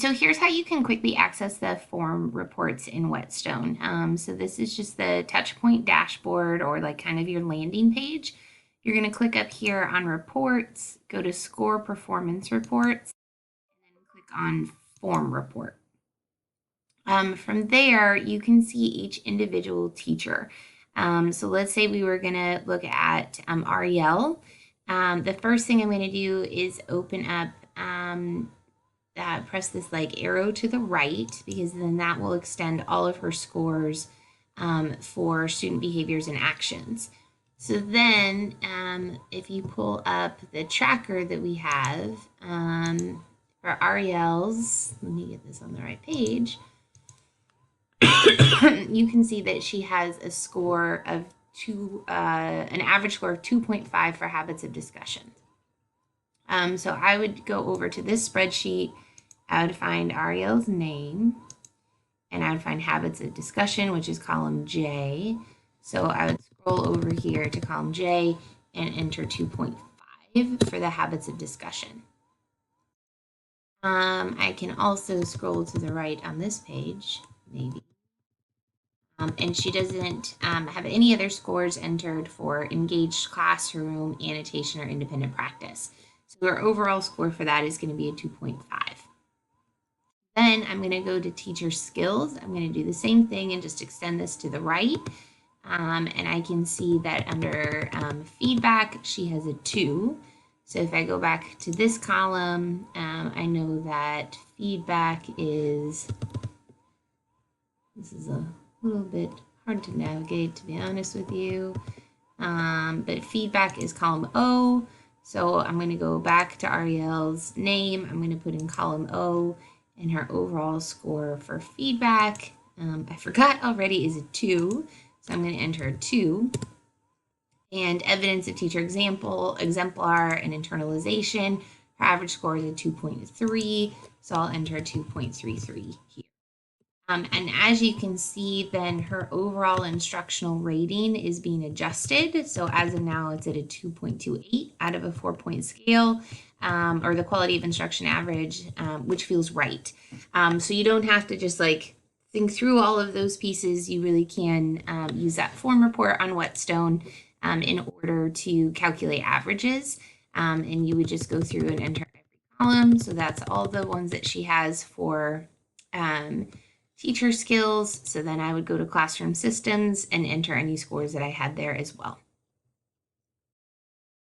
So here's how you can quickly access the form reports in Whetstone. So this is just the Touchpoint dashboard, or like kind of your landing page. You're going to click up here on reports, go to score performance reports, and then click on form report. From there, you can see each individual teacher. So let's say we were going to look at Ariel. The first thing I'm going to do is open up, press this like arrow to the right, because then that will extend all of her scores for student behaviors and actions. So then if you pull up the tracker that we have for Ariel's, let me get this on the right page, you can see that she has a score of an average score of 2.5 for habits of discussion. So I would go over to this spreadsheet. I would find Ariel's name, and I would find habits of discussion, which is column J. So I would scroll over here to column J and enter 2.5 for the habits of discussion. I can also scroll to the right on this page, maybe. And she doesn't have any other scores entered for engaged classroom, annotation, or independent practice. So her overall score for that is going to be a 2.5. Then I'm going to go to teacher skills. I'm going to do the same thing and just extend this to the right. And I can see that under feedback, she has a 2. So if I go back to this column, I know that feedback is, this is a little bit hard to navigate, to be honest with you. But feedback is column O. So I'm going to go back to Ariel's name. I'm going to put in column O, and her overall score for feedback, I forgot already, is a 2. So I'm going to enter a 2. And evidence of teacher exemplar, and internalization, her average score is a 2.3. So I'll enter 2.33 here. And as you can see, then her overall instructional rating is being adjusted. So as of now, it's at a 2.28 out of a 4-point scale, or the quality of instruction average, which feels right. So you don't have to just like think through all of those pieces. You really can use that form report on Whetstone in order to calculate averages. And you would just go through and enter every column. So that's all the ones that she has for teacher skills. So then I would go to classroom systems and enter any scores that I had there as well.